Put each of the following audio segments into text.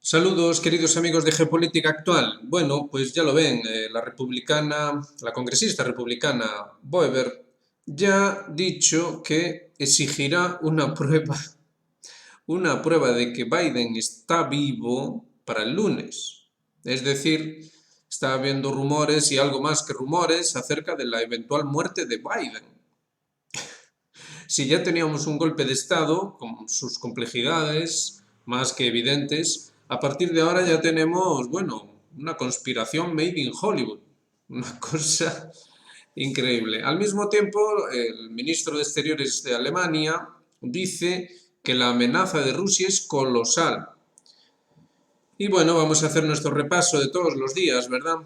Saludos, queridos amigos de Geopolítica Actual. Bueno, pues ya lo ven, la congresista republicana Boeber ya ha dicho que exigirá una prueba de que Biden está vivo para el lunes. Es decir, está habiendo rumores y algo más que rumores acerca de la eventual muerte de Biden. Si ya teníamos un golpe de Estado con sus complejidades más que evidentes, a partir de ahora ya tenemos, bueno, una conspiración made in Hollywood. Una cosa increíble. Al mismo tiempo, el ministro de Exteriores de Alemania dice que la amenaza de Rusia es colosal. Y bueno, vamos a hacer nuestro repaso de todos los días, ¿verdad?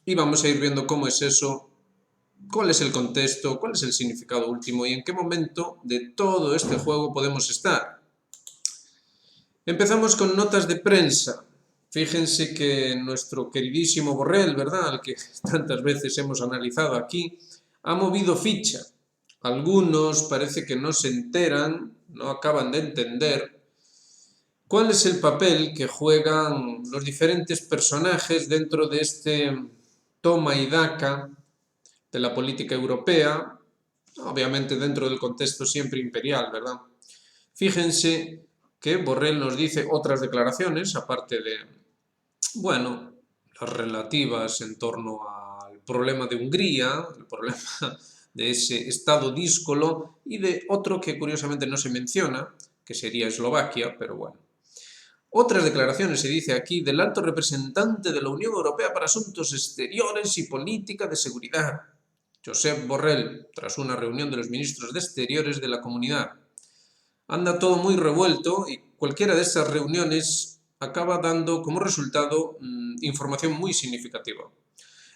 Y vamos a ir viendo cómo es eso, cuál es el contexto, cuál es el significado último y en qué momento de todo este juego podemos estar. Empezamos con notas de prensa. Fíjense que nuestro queridísimo Borrell, ¿verdad?, al que tantas veces hemos analizado aquí, ha movido ficha. Algunos parece que no se enteran, no acaban de entender cuál es el papel que juegan los diferentes personajes dentro de este toma y daca de la política europea, obviamente dentro del contexto siempre imperial, ¿verdad? Fíjense que Borrell nos dice otras declaraciones, aparte de, bueno, las relativas en torno al problema de Hungría, el problema de ese estado díscolo y de otro que curiosamente no se menciona, que sería Eslovaquia, pero bueno. Otras declaraciones se dice aquí del alto representante de la Unión Europea para Asuntos Exteriores y Política de Seguridad, Josep Borrell, tras una reunión de los ministros de Exteriores de la Comunidad. Anda todo muy revuelto y cualquiera de estas reuniones acaba dando como resultado información muy significativa.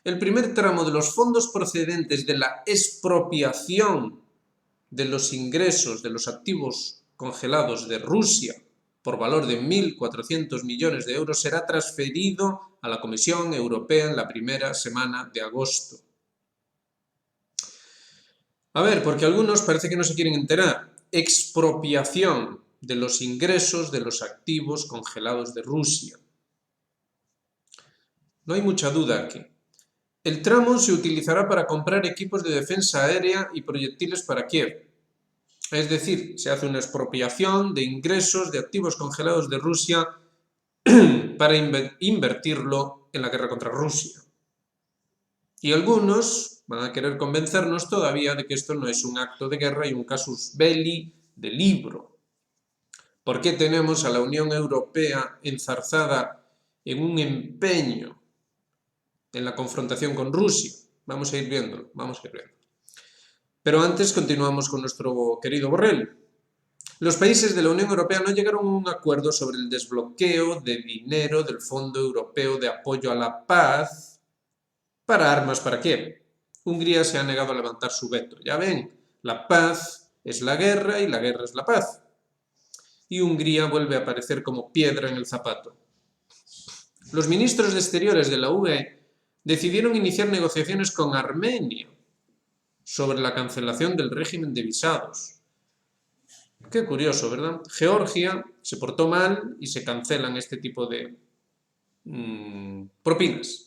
El primer tramo de los fondos procedentes de la expropiación de los ingresos de los activos congelados de Rusia por valor de 1.400 millones de euros será transferido a la Comisión Europea en la primera semana de agosto. A ver, porque algunos parece que no se quieren enterar. Expropiación de los ingresos de los activos congelados de Rusia. No hay mucha duda aquí. El tramo se utilizará para comprar equipos de defensa aérea y proyectiles para Kiev. Es decir, se hace una expropiación de ingresos de activos congelados de Rusia para invertirlo en la guerra contra Rusia. Y algunos van a querer convencernos todavía de que esto no es un acto de guerra y un casus belli de libro. ¿Por qué tenemos a la Unión Europea enzarzada en un empeño en la confrontación con Rusia? Vamos a ir viéndolo, vamos a ir viendo. Pero antes continuamos con nuestro querido Borrell. Los países de la Unión Europea no llegaron a un acuerdo sobre el desbloqueo de dinero del Fondo Europeo de Apoyo a la Paz para armas para Kiev. Hungría se ha negado a levantar su veto. Ya ven, la paz es la guerra y la guerra es la paz. Y Hungría vuelve a aparecer como piedra en el zapato. Los ministros de Exteriores de la UE decidieron iniciar negociaciones con Armenia sobre la cancelación del régimen de visados. Qué curioso, ¿verdad? Georgia se portó mal y se cancelan este tipo de propinas.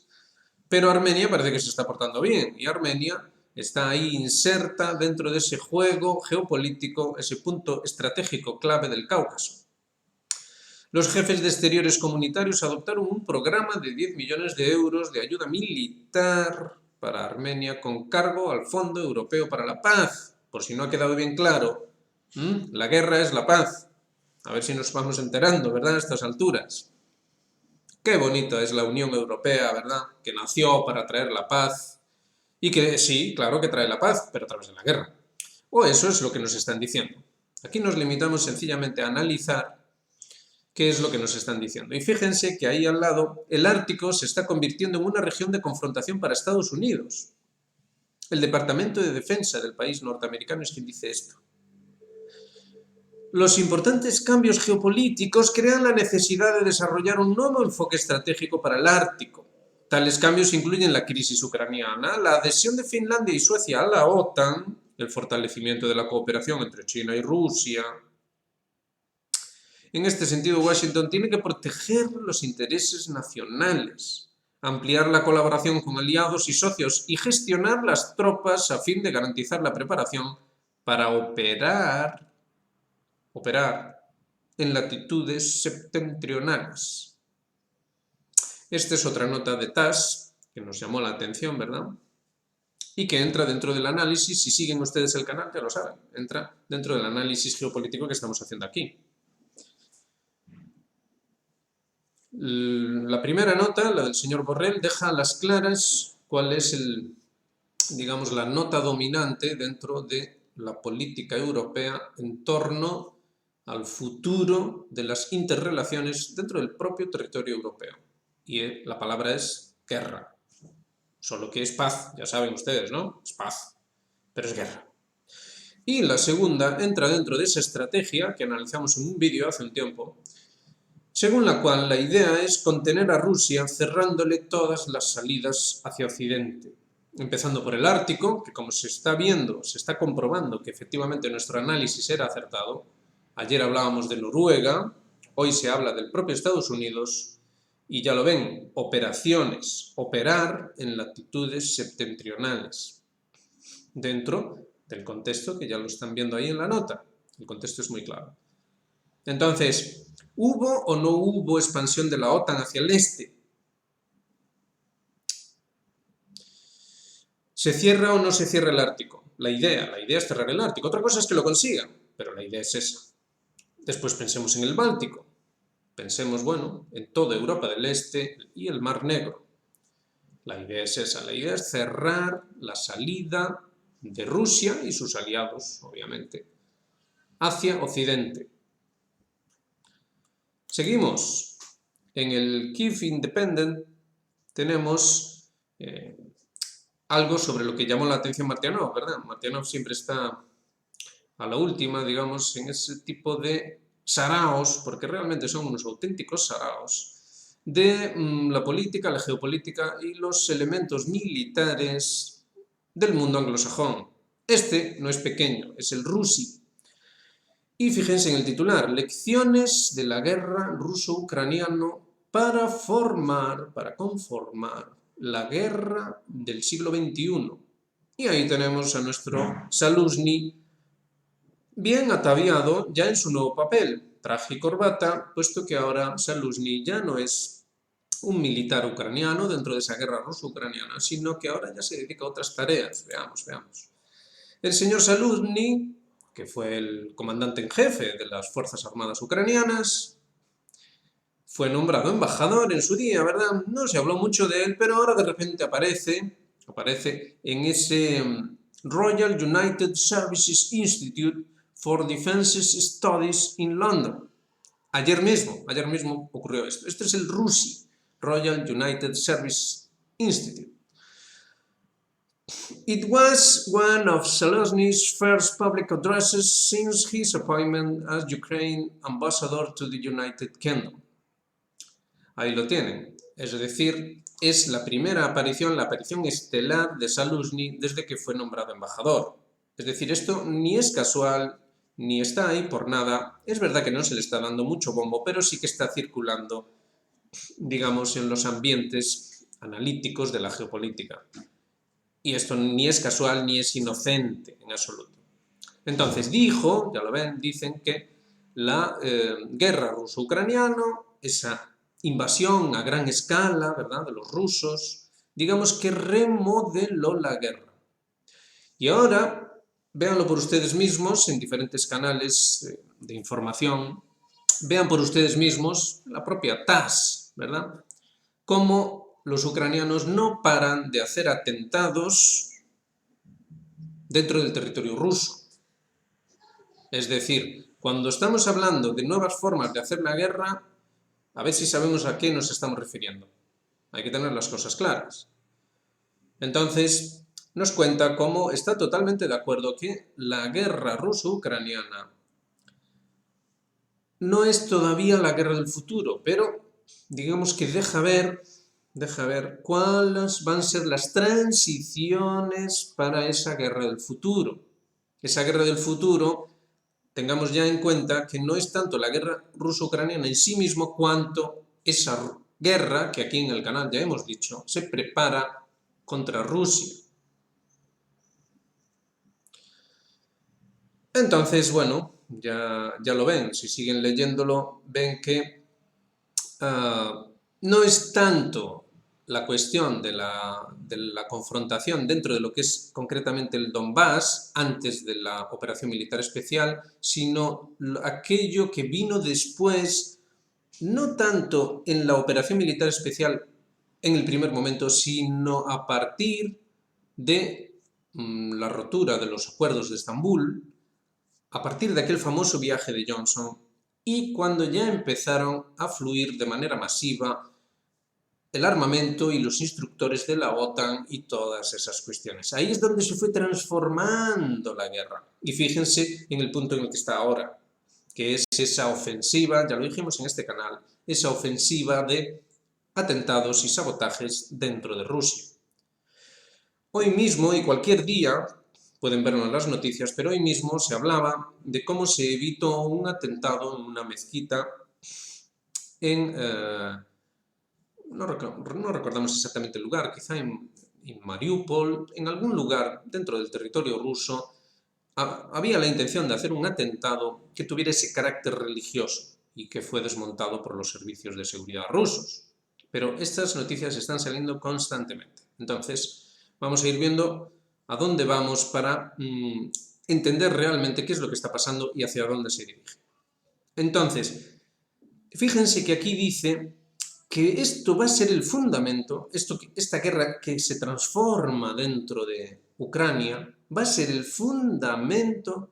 Pero Armenia parece que se está portando bien y Armenia está ahí inserta dentro de ese juego geopolítico, ese punto estratégico clave del Cáucaso. Los jefes de exteriores comunitarios adoptaron un programa de 10 millones de euros de ayuda militar para Armenia con cargo al Fondo Europeo para la Paz. Por si no ha quedado bien claro, la guerra es la paz. A ver si nos vamos enterando, ¿verdad?, a estas alturas. Qué bonita es la Unión Europea, ¿verdad?, que nació para traer la paz y que sí, claro que trae la paz, pero a través de la guerra. O eso es lo que nos están diciendo. Aquí nos limitamos sencillamente a analizar qué es lo que nos están diciendo. Y fíjense que ahí al lado el Ártico se está convirtiendo en una región de confrontación para Estados Unidos. El Departamento de Defensa del país norteamericano es quien dice esto. Los importantes cambios geopolíticos crean la necesidad de desarrollar un nuevo enfoque estratégico para el Ártico. Tales cambios incluyen la crisis ucraniana, la adhesión de Finlandia y Suecia a la OTAN, el fortalecimiento de la cooperación entre China y Rusia, En este sentido, Washington tiene que proteger los intereses nacionales, ampliar la colaboración con aliados y socios y gestionar las tropas a fin de garantizar la preparación para operar en latitudes septentrionales. Esta es otra nota de TASS que nos llamó la atención, ¿verdad? Y que entra dentro del análisis, si siguen ustedes el canal, ya lo saben, entra dentro del análisis geopolítico que estamos haciendo aquí. La primera nota, la del señor Borrell, deja a las claras cuál es digamos, la nota dominante dentro de la política europea en torno al futuro de las interrelaciones dentro del propio territorio europeo. Y la palabra es guerra. Solo que es paz, ya saben ustedes, ¿no? Es paz, pero es guerra. Y la segunda entra dentro de esa estrategia que analizamos en un vídeo hace un tiempo, según la cual la idea es contener a Rusia cerrándole todas las salidas hacia Occidente, empezando por el Ártico, que como se está viendo, se está comprobando que efectivamente nuestro análisis era acertado. Ayer hablábamos de Noruega, hoy se habla del propio Estados Unidos, y ya lo ven, operaciones, operar en latitudes septentrionales, dentro del contexto que ya lo están viendo ahí en la nota. El contexto es muy claro. Entonces, ¿hubo o no hubo expansión de la OTAN hacia el este? ¿Se cierra o no se cierra el Ártico? La idea es cerrar el Ártico. Otra cosa es que lo consigan, pero la idea es esa. Después pensemos en el Báltico. Pensemos, bueno, en toda Europa del Este y el Mar Negro. La idea es esa. La idea es cerrar la salida de Rusia y sus aliados, obviamente, hacia Occidente. Seguimos. En el Kiev Independent tenemos algo sobre lo que llamó la atención Martianov, ¿verdad? Martianov siempre está a la última, digamos, en ese tipo de saraos, porque realmente son unos auténticos saraos, de la política, la geopolítica y los elementos militares del mundo anglosajón. Este no es pequeño, es el RUSI. Y fíjense en el titular, lecciones de la guerra ruso-ucraniano para conformar la guerra del siglo XXI. Y ahí tenemos a nuestro Zaluzhny bien ataviado ya en su nuevo papel, traje y corbata, puesto que ahora Zaluzhny ya no es un militar ucraniano dentro de esa guerra ruso-ucraniana, sino que ahora ya se dedica a otras tareas. Veamos. El señor Zaluzhny, que fue el comandante en jefe de las Fuerzas Armadas ucranianas, fue nombrado embajador en su día, ¿verdad? No se habló mucho de él, pero ahora de repente aparece en ese Royal United Services Institute for Defence Studies in London. Ayer mismo ocurrió esto. Este es el RUSI, Royal United Service Institute. It was one of Zaluzhny's first public addresses since his appointment as Ukraine ambassador to the United Kingdom. Ahí lo tienen. Es decir, es la primera aparición, la aparición estelar de Zaluzhny desde que fue nombrado embajador. Es decir, esto ni es casual, ni está ahí por nada. Es verdad que no se le está dando mucho bombo, pero sí que está circulando, digamos, en los ambientes analíticos de la geopolítica. Y esto ni es casual ni es inocente en absoluto. Entonces dijo, ya lo ven, dicen que la guerra ruso-ucraniana, esa invasión a gran escala, ¿verdad?, de los rusos, digamos que remodeló la guerra. Y ahora, véanlo por ustedes mismos en diferentes canales de información, vean por ustedes mismos la propia TASS, ¿verdad?, cómo los ucranianos no paran de hacer atentados dentro del territorio ruso. Es decir, cuando estamos hablando de nuevas formas de hacer la guerra, a ver si sabemos a qué nos estamos refiriendo. Hay que tener las cosas claras. Entonces, nos cuenta cómo está totalmente de acuerdo que la guerra ruso-ucraniana no es todavía la guerra del futuro, pero digamos que deja ver cuáles van a ser las transiciones para esa guerra del futuro. Esa guerra del futuro tengamos ya en cuenta que no es tanto la guerra ruso-ucraniana en sí mismo, cuanto esa guerra, que aquí en el canal ya hemos dicho, se prepara contra Rusia. Entonces, bueno, ya lo ven, si siguen leyéndolo, ven que no es tanto la cuestión de la confrontación dentro de lo que es concretamente el Donbass, antes de la operación militar especial, sino aquello que vino después, no tanto en la operación militar especial en el primer momento, sino a partir de la rotura de los acuerdos de Estambul, a partir de aquel famoso viaje de Johnson, y cuando ya empezaron a fluir de manera masiva el armamento y los instructores de la OTAN y todas esas cuestiones. Ahí es donde se fue transformando la guerra. Y fíjense en el punto en el que está ahora, que es esa ofensiva, ya lo dijimos en este canal, esa ofensiva de atentados y sabotajes dentro de Rusia. Hoy mismo y cualquier día, pueden verlo en las noticias, pero hoy mismo se hablaba de cómo se evitó un atentado en una mezquita en... no recordamos exactamente el lugar, quizá en Mariupol, en algún lugar dentro del territorio ruso, había la intención de hacer un atentado que tuviera ese carácter religioso y que fue desmontado por los servicios de seguridad rusos. Pero estas noticias están saliendo constantemente. Entonces, vamos a ir viendo a dónde vamos para entender realmente qué es lo que está pasando y hacia dónde se dirige. Entonces, fíjense que aquí dice que esto va a ser el fundamento, esta guerra que se transforma dentro de Ucrania, va a ser el fundamento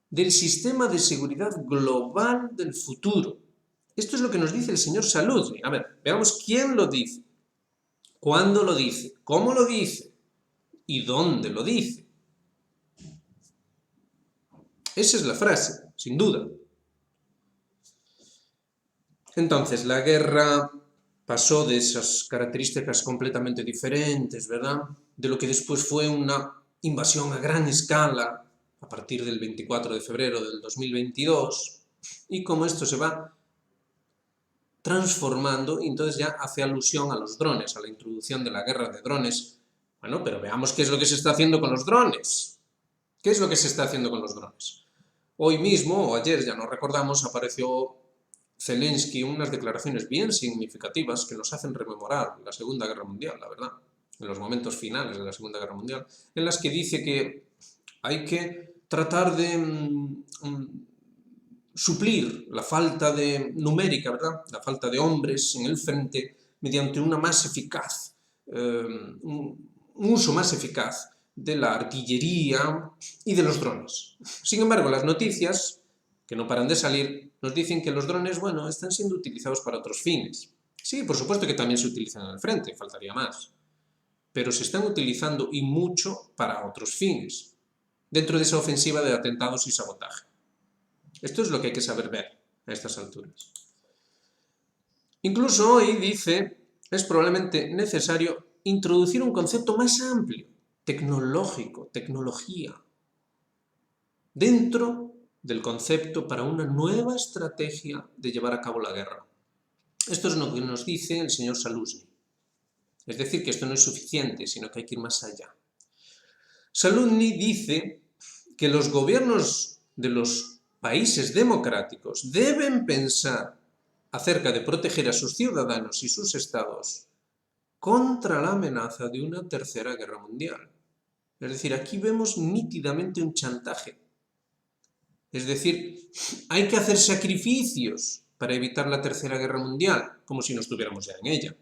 del sistema de seguridad global del futuro. Esto es lo que nos dice el señor Saluzny. A ver, veamos quién lo dice, cuándo lo dice, cómo lo dice y dónde lo dice. Esa es la frase, sin duda. Entonces, la guerra pasó de esas características completamente diferentes, ¿verdad? De lo que después fue una invasión a gran escala a partir del 24 de febrero del 2022 y cómo esto se va transformando y entonces ya hace alusión a los drones, a la introducción de la guerra de drones. Bueno, pero veamos qué es lo que se está haciendo con los drones. ¿Qué es lo que se está haciendo con los drones? Hoy mismo, o ayer, ya no recordamos, apareció Zelensky unas declaraciones bien significativas que nos hacen rememorar la Segunda Guerra Mundial, la verdad, en los momentos finales de la Segunda Guerra Mundial, en las que dice que hay que tratar de suplir la falta de numérica, ¿verdad? La falta de hombres en el frente mediante una más eficaz, un uso más eficaz de la artillería y de los drones. Sin embargo, las noticias, que no paran de salir, nos dicen que los drones, bueno, están siendo utilizados para otros fines. Sí, por supuesto que también se utilizan en el frente, faltaría más. Pero se están utilizando y mucho para otros fines, dentro de esa ofensiva de atentados y sabotaje. Esto es lo que hay que saber ver a estas alturas. Incluso hoy dice, es probablemente necesario introducir un concepto más amplio, tecnológico, tecnología, dentro del concepto para una nueva estrategia de llevar a cabo la guerra. Esto es lo que nos dice el señor Saluzny. Es decir, que esto no es suficiente, sino que hay que ir más allá. Saluzny dice que los gobiernos de los países democráticos deben pensar acerca de proteger a sus ciudadanos y sus estados contra la amenaza de una tercera guerra mundial. Es decir, aquí vemos nítidamente un chantaje. Es decir, hay que hacer sacrificios para evitar la tercera guerra mundial, como si no estuviéramos ya en ella.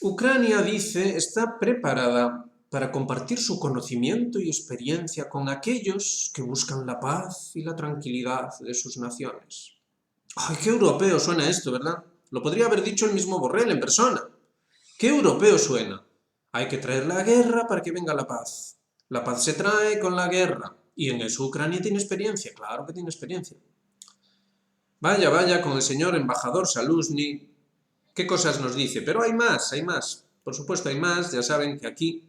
Ucrania, dice, está preparada para compartir su conocimiento y experiencia con aquellos que buscan la paz y la tranquilidad de sus naciones. ¡Ay, qué europeo suena esto!, ¿verdad? Lo podría haber dicho el mismo Borrell en persona. ¡Qué europeo suena! Hay que traer la guerra para que venga la paz. La paz se trae con la guerra. Y en eso Ucrania tiene experiencia, claro que tiene experiencia. Vaya, vaya con el señor embajador Saluzny. ¿Qué cosas nos dice? Pero hay más, hay más. Por supuesto hay más, ya saben que aquí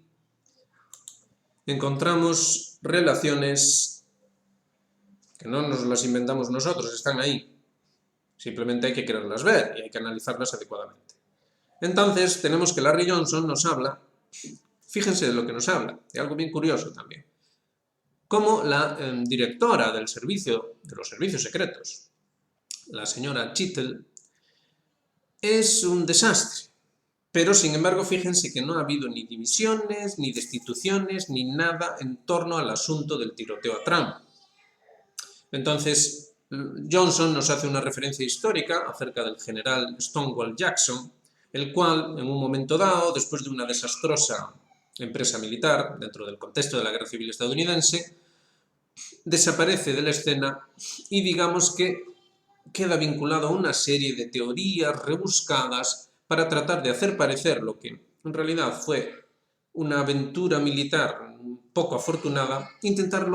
encontramos relaciones que no nos las inventamos nosotros, están ahí. Simplemente hay que quererlas ver y hay que analizarlas adecuadamente. Entonces, tenemos que Larry Johnson nos habla, fíjense de lo que nos habla, de algo bien curioso también, como la directora de los servicios secretos, la señora Chittle, es un desastre. Pero, sin embargo, fíjense que no ha habido ni dimisiones, ni destituciones, ni nada en torno al asunto del tiroteo a Trump. Entonces, Johnson nos hace una referencia histórica acerca del general Stonewall Jackson, el cual, en un momento dado, después de una desastrosa empresa militar, dentro del contexto de la Guerra Civil estadounidense, desaparece de la escena y digamos que queda vinculado a una serie de teorías rebuscadas para tratar de hacer parecer lo que en realidad fue una aventura militar poco afortunada, intentar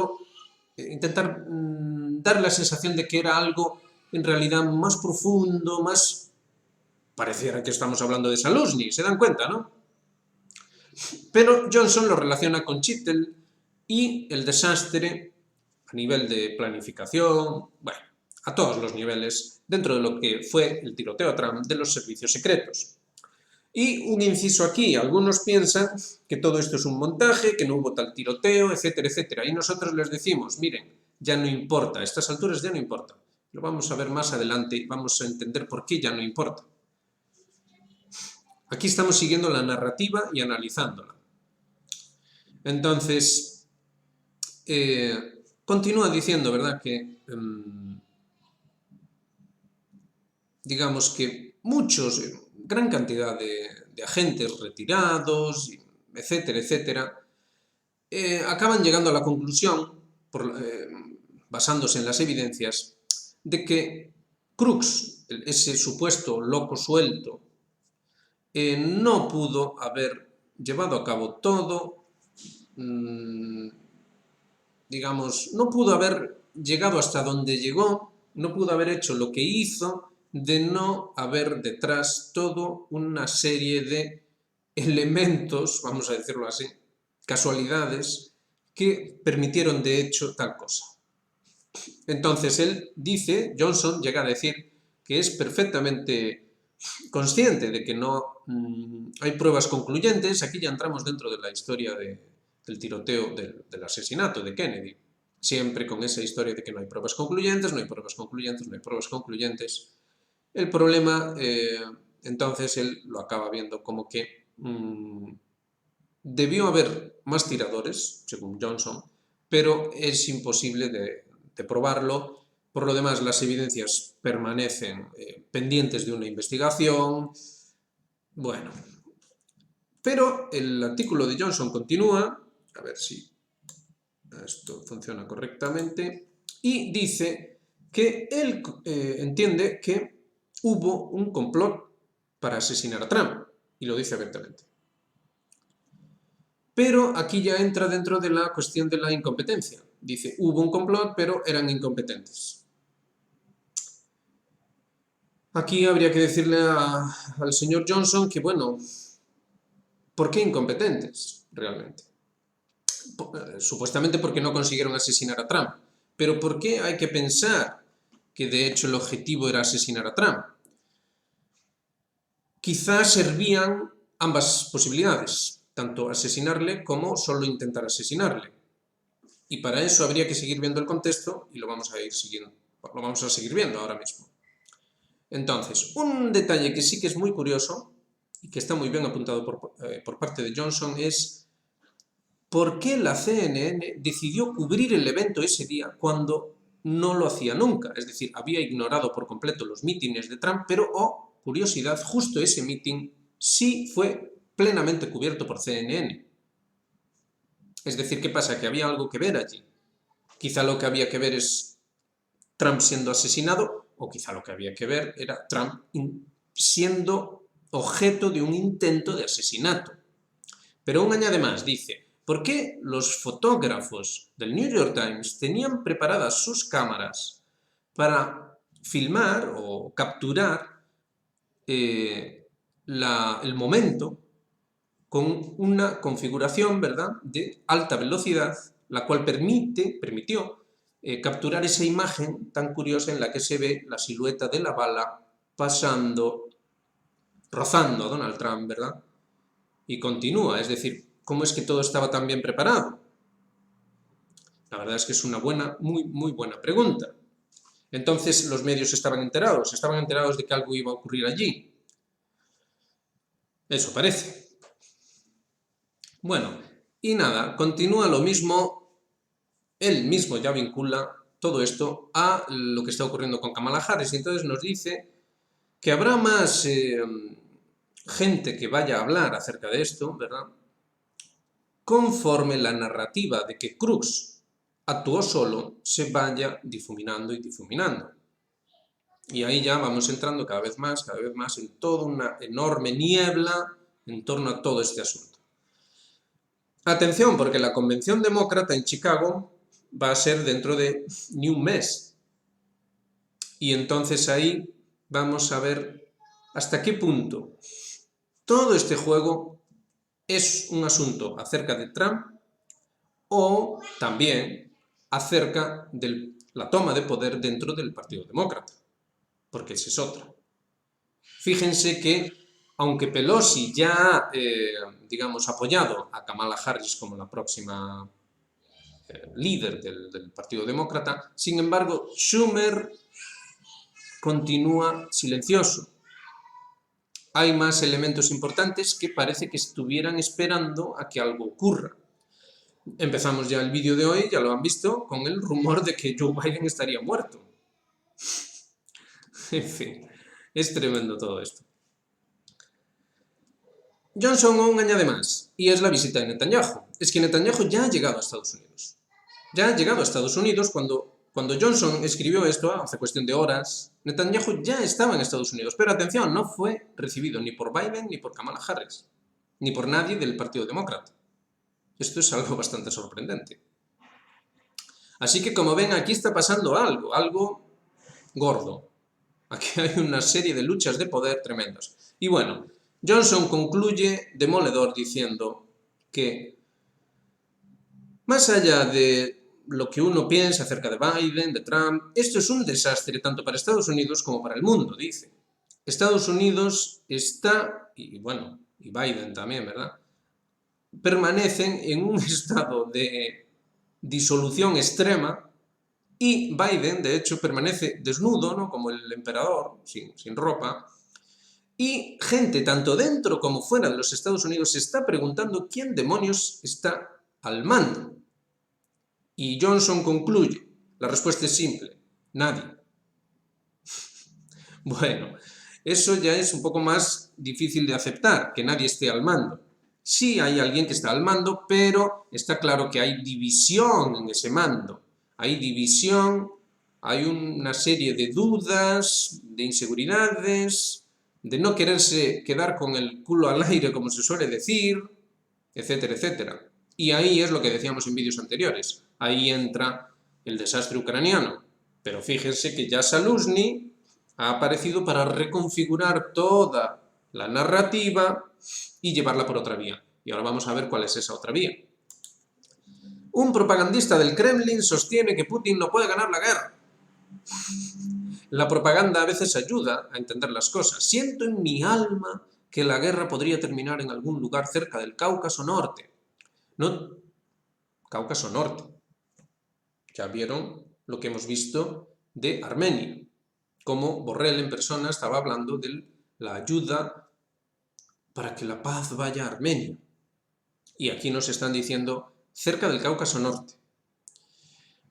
dar la sensación de que era algo en realidad más profundo, más... Pareciera que estamos hablando de Saluzny, ¿se dan cuenta, no? Pero Johnson lo relaciona con Chittle y el desastre a nivel de planificación, bueno, a todos los niveles, dentro de lo que fue el tiroteo a Trump de los servicios secretos. Y un inciso aquí, algunos piensan que todo esto es un montaje, que no hubo tal tiroteo, etcétera, etcétera. Y nosotros les decimos, miren, ya no importa, a estas alturas ya no importa. Lo vamos a ver más adelante y vamos a entender por qué ya no importa. Aquí estamos siguiendo la narrativa y analizándola. Entonces, continúa diciendo, ¿verdad?, que digamos que muchos, gran cantidad de agentes retirados, etcétera, etcétera, acaban llegando a la conclusión, basándose en las evidencias, de que Crooks, ese supuesto loco suelto, no pudo haber llevado a cabo todo, digamos, no pudo haber llegado hasta donde llegó, no pudo haber hecho lo que hizo, de no haber detrás toda una serie de elementos, vamos a decirlo así, casualidades, que permitieron de hecho tal cosa. Entonces él dice, Johnson llega a decir que es perfectamente consciente de que no hay pruebas concluyentes. Aquí ya entramos dentro de la historia del tiroteo, del asesinato de Kennedy. Siempre con esa historia de que no hay pruebas concluyentes, no hay pruebas concluyentes, no hay pruebas concluyentes. El problema, entonces, él lo acaba viendo como que debió haber más tiradores, según Johnson, pero es imposible de probarlo. Por lo demás, las evidencias permanecen pendientes de una investigación. Bueno, pero el artículo de Johnson continúa, a ver si esto funciona correctamente, y dice que él entiende que hubo un complot para asesinar a Trump, y lo dice abiertamente. Pero aquí ya entra dentro de la cuestión de la incompetencia. Dice, hubo un complot, pero eran incompetentes. Aquí habría que decirle al señor Johnson que, bueno, ¿por qué incompetentes realmente? Supuestamente porque no consiguieron asesinar a Trump. Pero ¿por qué hay que pensar que de hecho el objetivo era asesinar a Trump? Quizás servían ambas posibilidades, tanto asesinarle como solo intentar asesinarle. Y para eso habría que seguir viendo el contexto y lo vamos a seguir viendo ahora mismo. Entonces, un detalle que sí que es muy curioso y que está muy bien apuntado por parte de Johnson es por qué la CNN decidió cubrir el evento ese día cuando no lo hacía nunca. Es decir, había ignorado por completo los mítines de Trump, pero, oh, curiosidad, justo ese mítin sí fue plenamente cubierto por CNN. Es decir, ¿qué pasa? Que había algo que ver allí. Quizá lo que había que ver es Trump siendo asesinado, o quizá lo que había que ver era Trump siendo objeto de un intento de asesinato. Pero aún añade más, dice, ¿por qué los fotógrafos del New York Times tenían preparadas sus cámaras para filmar o capturar el momento con una configuración, ¿verdad?, de alta velocidad, la cual permitió capturar esa imagen tan curiosa en la que se ve la silueta de la bala pasando, rozando a Donald Trump, ¿verdad? Y continúa, es decir, ¿cómo es que todo estaba tan bien preparado? La verdad es que es una muy buena pregunta. Entonces los medios estaban enterados de que algo iba a ocurrir allí. Eso parece. Bueno, y nada, continúa lo mismo, él mismo ya vincula todo esto a lo que está ocurriendo con Kamala Harris, y entonces nos dice que habrá más gente que vaya a hablar acerca de esto, ¿verdad?, conforme la narrativa de que Cruz actuó solo se vaya difuminando y difuminando. Y ahí ya vamos entrando cada vez más en toda una enorme niebla en torno a todo este asunto. Atención, porque la convención demócrata en Chicago va a ser dentro de ni un mes. Y entonces ahí vamos a ver hasta qué punto todo este juego es un asunto acerca de Trump o también acerca de la toma de poder dentro del Partido Demócrata, porque esa es otra. Fíjense que, aunque Pelosi ya ha, digamos, apoyado a Kamala Harris como la próxima líder del Partido Demócrata, sin embargo, Schumer continúa silencioso. Hay más elementos importantes que parece que estuvieran esperando a que algo ocurra. Empezamos ya el vídeo de hoy, ya lo han visto, con el rumor de que Joe Biden estaría muerto. En fin, es tremendo todo esto. Johnson aún añade más, y es la visita de Netanyahu. Es que Netanyahu ya ha llegado a Estados Unidos. Ya ha llegado a Estados Unidos cuando Johnson escribió esto, hace cuestión de horas, Netanyahu ya estaba en Estados Unidos. Pero atención, no fue recibido ni por Biden ni por Kamala Harris, ni por nadie del Partido Demócrata. Esto es algo bastante sorprendente. Así que, como ven, aquí está pasando algo gordo. Aquí hay una serie de luchas de poder tremendas. Y bueno, Johnson concluye demoledor diciendo que, más allá de lo que uno piensa acerca de Biden, de Trump, esto es un desastre tanto para Estados Unidos como para el mundo, dice. Estados Unidos está, y bueno, y Biden también, ¿verdad?, permanecen en un estado de disolución extrema, y Biden, de hecho, permanece desnudo, ¿no?, como el emperador, sin ropa, y gente, tanto dentro como fuera de los Estados Unidos, se está preguntando quién demonios está al mando. Y Johnson concluye, la respuesta es simple, nadie. Bueno, eso ya es un poco más difícil de aceptar, que nadie esté al mando. Sí hay alguien que está al mando, pero está claro que hay división en ese mando. Hay división, hay una serie de dudas, de inseguridades, de no quererse quedar con el culo al aire, como se suele decir, etcétera, etcétera. Y ahí es lo que decíamos en vídeos anteriores. Ahí entra el desastre ucraniano. Pero fíjense que ya Zaluzny ha aparecido para reconfigurar toda la narrativa y llevarla por otra vía. Y ahora vamos a ver cuál es esa otra vía. Un propagandista del Kremlin sostiene que Putin no puede ganar la guerra. La propaganda a veces ayuda a entender las cosas. Siento en mi alma que la guerra podría terminar en algún lugar cerca del Cáucaso Norte. No, Cáucaso Norte. Ya vieron lo que hemos visto de Armenia. Cómo Borrell en persona estaba hablando de la ayuda para que la paz vaya a Armenia. Y aquí nos están diciendo cerca del Cáucaso Norte.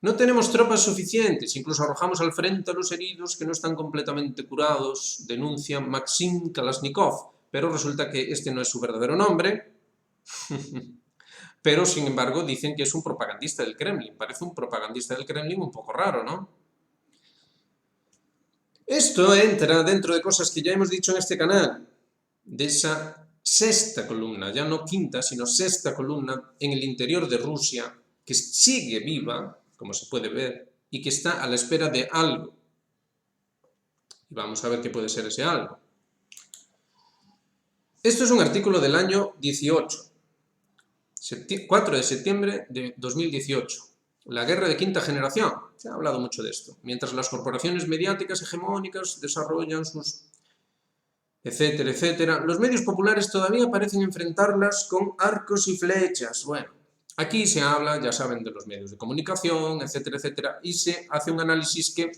No tenemos tropas suficientes, incluso arrojamos al frente a los heridos que no están completamente curados, denuncia Maxim Kalashnikov, pero resulta que este no es su verdadero nombre, pero sin embargo dicen que es un propagandista del Kremlin. Parece un propagandista del Kremlin un poco raro, ¿no? Esto entra dentro de cosas que ya hemos dicho en este canal, de esa sexta columna, ya no quinta, sino sexta columna en el interior de Rusia, que sigue viva, como se puede ver, y que está a la espera de algo. Y vamos a ver qué puede ser ese algo. Esto es un artículo del año 18, 4 de septiembre de 2018. La guerra de quinta generación. Se ha hablado mucho de esto. Mientras las corporaciones mediáticas hegemónicas desarrollan sus... etcétera, etcétera, los medios populares todavía parecen enfrentarlas con arcos y flechas. Bueno, aquí se habla, ya saben, de los medios de comunicación, etcétera, etcétera, y se hace un análisis que,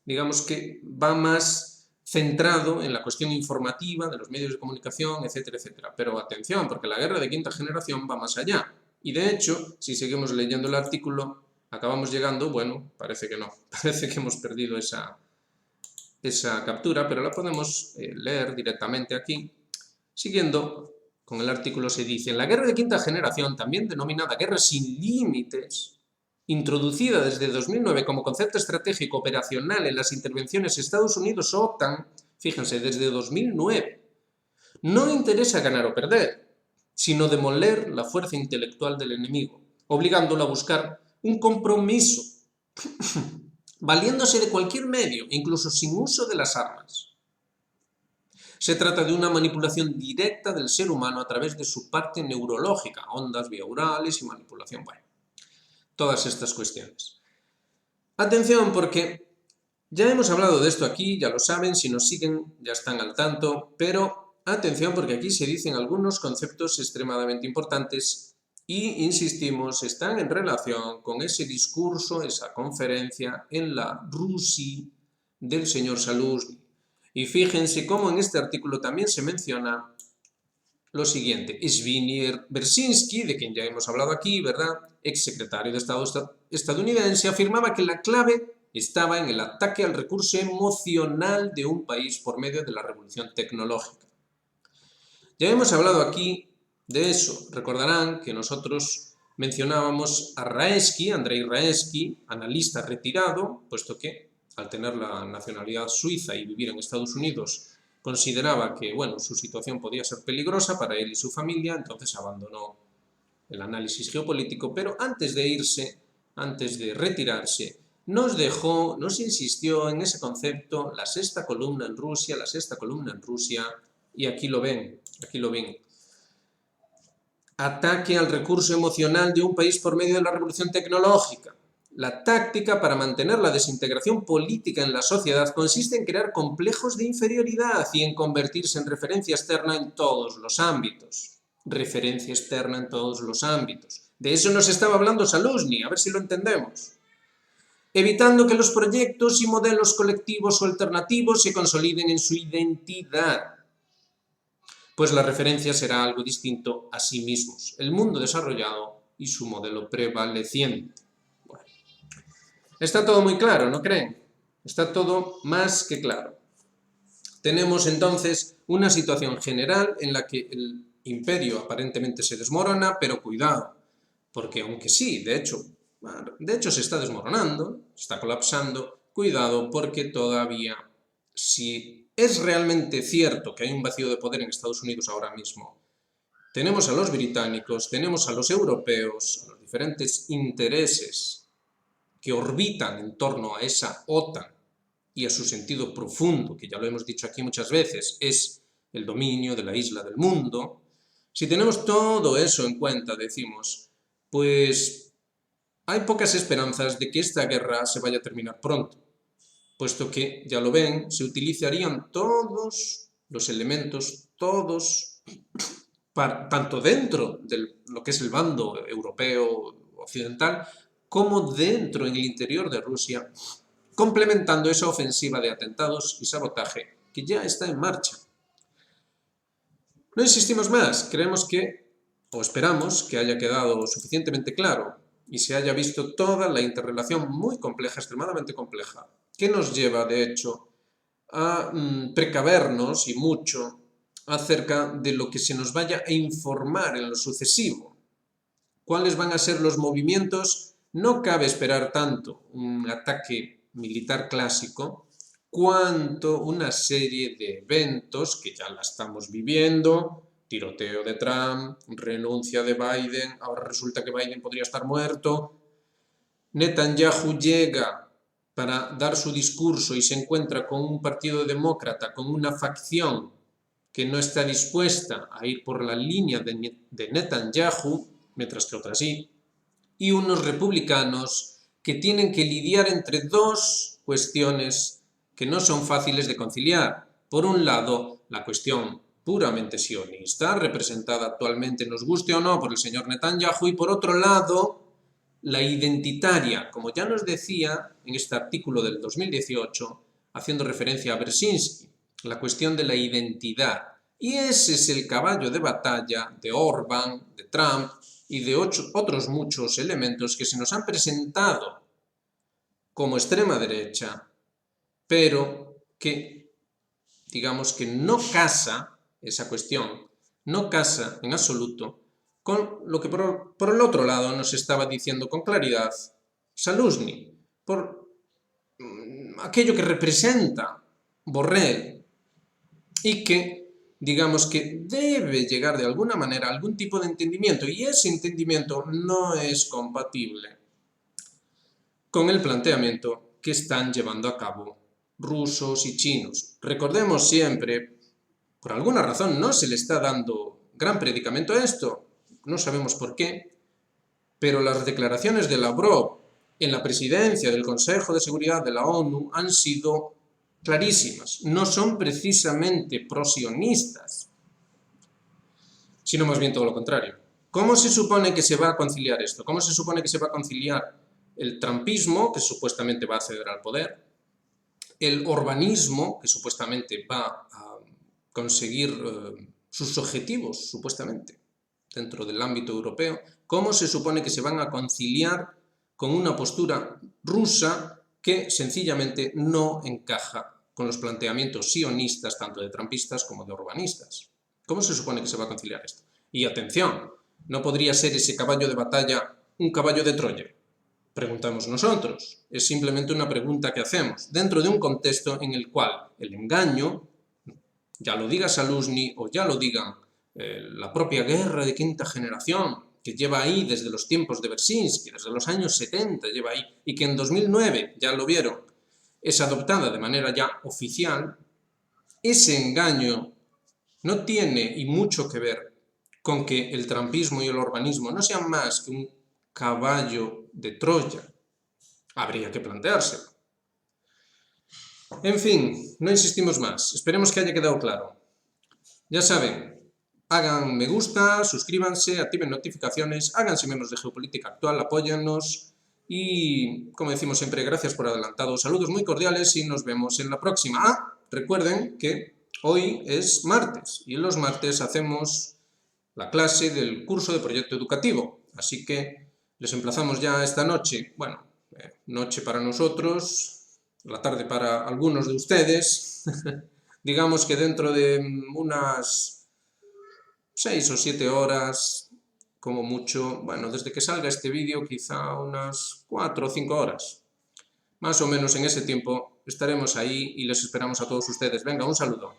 digamos que va más centrado en la cuestión informativa de los medios de comunicación, etcétera, etcétera. Pero atención, porque la guerra de quinta generación va más allá. Y de hecho, si seguimos leyendo el artículo, acabamos llegando, bueno, parece que no, parece que hemos perdido esa captura, pero la podemos leer directamente aquí. Siguiendo con el artículo se dice, en la guerra de quinta generación, también denominada guerra sin límites, introducida desde 2009 como concepto estratégico operacional en las intervenciones Estados Unidos-OTAN, fíjense, desde 2009, no interesa ganar o perder, sino demoler la fuerza intelectual del enemigo, obligándolo a buscar un compromiso, valiéndose de cualquier medio, incluso sin uso de las armas. Se trata de una manipulación directa del ser humano a través de su parte neurológica, ondas binaurales y manipulación, bueno, todas estas cuestiones. Atención, porque ya hemos hablado de esto aquí, ya lo saben, si nos siguen ya están al tanto, pero atención porque aquí se dicen algunos conceptos extremadamente importantes y, insistimos, están en relación con ese discurso, esa conferencia en la Rusi del señor Zaluzhny. Y fíjense cómo en este artículo también se menciona lo siguiente. Zbigniew Brzezinski, de quien ya hemos hablado aquí, ¿verdad?, exsecretario de Estado estadounidense, afirmaba que la clave estaba en el ataque al recurso emocional de un país por medio de la revolución tecnológica. Ya hemos hablado aquí de eso. Recordarán que nosotros mencionábamos a Raesky, Andrei Raesky, analista retirado, puesto que al tener la nacionalidad suiza y vivir en Estados Unidos, consideraba que, bueno, su situación podía ser peligrosa para él y su familia, entonces abandonó el análisis geopolítico, pero antes de irse, antes de retirarse, nos insistió en ese concepto, la sexta columna en Rusia, la sexta columna en Rusia, y aquí lo ven, aquí lo ven. Ataque al recurso emocional de un país por medio de la revolución tecnológica. La táctica para mantener la desintegración política en la sociedad consiste en crear complejos de inferioridad y en convertirse en referencia externa en todos los ámbitos. Referencia externa en todos los ámbitos. De eso nos estaba hablando Zaluzhny, a ver si lo entendemos. Evitando que los proyectos y modelos colectivos o alternativos se consoliden en su identidad, pues la referencia será algo distinto a sí mismos, el mundo desarrollado y su modelo prevaleciente. Bueno, está todo muy claro, ¿no creen? Está todo más que claro. Tenemos entonces una situación general en la que el imperio aparentemente se desmorona, pero cuidado, porque aunque sí, de hecho se está desmoronando, está colapsando, cuidado porque todavía, si es realmente cierto que hay un vacío de poder en Estados Unidos ahora mismo, tenemos a los británicos, tenemos a los europeos, a los diferentes intereses que orbitan en torno a esa OTAN y a su sentido profundo, que ya lo hemos dicho aquí muchas veces, es el dominio de la isla del mundo. Si tenemos todo eso en cuenta, decimos, pues hay pocas esperanzas de que esta guerra se vaya a terminar pronto, puesto que, ya lo ven, se utilizarían todos los elementos, todos, tanto dentro de lo que es el bando europeo occidental, como dentro, en el interior de Rusia, complementando esa ofensiva de atentados y sabotaje que ya está en marcha. No insistimos más, creemos que, o esperamos que haya quedado suficientemente claro y se haya visto toda la interrelación muy compleja, extremadamente compleja, que nos lleva, de hecho, a precavernos y mucho acerca de lo que se nos vaya a informar en lo sucesivo. ¿Cuáles van a ser los movimientos? No cabe esperar tanto un ataque militar clásico, cuanto una serie de eventos que ya la estamos viviendo, tiroteo de Trump, renuncia de Biden, ahora resulta que Biden podría estar muerto, Netanyahu llega para dar su discurso y se encuentra con un partido demócrata, con una facción que no está dispuesta a ir por la línea de Netanyahu, mientras que otras sí, y unos republicanos que tienen que lidiar entre dos cuestiones que no son fáciles de conciliar. Por un lado, la cuestión puramente sionista, representada actualmente, nos guste o no, por el señor Netanyahu, y por otro lado, la identitaria, como ya nos decía en este artículo del 2018, haciendo referencia a Brzezinski, la cuestión de la identidad. Y ese es el caballo de batalla de Orbán, de Trump y de otros muchos elementos que se nos han presentado como extrema derecha, pero que, digamos que no casa esa cuestión, no casa en absoluto con lo que por el otro lado nos estaba diciendo con claridad Zaluzny, por aquello que representa Borrell y que, digamos que debe llegar de alguna manera a algún tipo de entendimiento, y ese entendimiento no es compatible con el planteamiento que están llevando a cabo rusos y chinos. Recordemos siempre, por alguna razón no se le está dando gran predicamento a esto, no sabemos por qué, pero las declaraciones de Lavrov en la presidencia del Consejo de Seguridad de la ONU han sido clarísimas. No son precisamente prosionistas, sino más bien todo lo contrario. ¿Cómo se supone que se va a conciliar esto? ¿Cómo se supone que se va a conciliar el trumpismo, que supuestamente va a acceder al poder, el orbanismo, que supuestamente va a conseguir sus objetivos, supuestamente, dentro del ámbito europeo? ¿Cómo se supone que se van a conciliar con una postura rusa que sencillamente no encaja con los planteamientos sionistas, tanto de trumpistas como de orbanistas? ¿Cómo se supone que se va a conciliar esto? Y atención, ¿no podría ser ese caballo de batalla un caballo de Troya? Preguntamos nosotros. Es simplemente una pregunta que hacemos, dentro de un contexto en el cual el engaño, ya lo diga Zaluzny o ya lo digan la propia guerra de quinta generación, que lleva ahí desde los tiempos de Brzezinski, desde los años 70 lleva ahí, y que en 2009, ya lo vieron, es adoptada de manera ya oficial, ese engaño no tiene y mucho que ver con que el trumpismo y el orbanismo no sean más que un caballo de Troya. Habría que planteárselo. En fin, no insistimos más. Esperemos que haya quedado claro. Ya saben, hagan me gusta, suscríbanse, activen notificaciones, háganse miembros de Geopolítica Actual, apóyennos y, como decimos siempre, gracias por adelantado. Saludos muy cordiales y nos vemos en la próxima. Recuerden que hoy es martes y en los martes hacemos la clase del curso de proyecto educativo. Así que les emplazamos ya esta noche, bueno, noche para nosotros, la tarde para algunos de ustedes. Digamos que dentro de unas 6 o 7 horas, como mucho, bueno, desde que salga este vídeo, quizá unas 4 o 5 horas. Más o menos en ese tiempo estaremos ahí y les esperamos a todos ustedes. Venga, un saludo.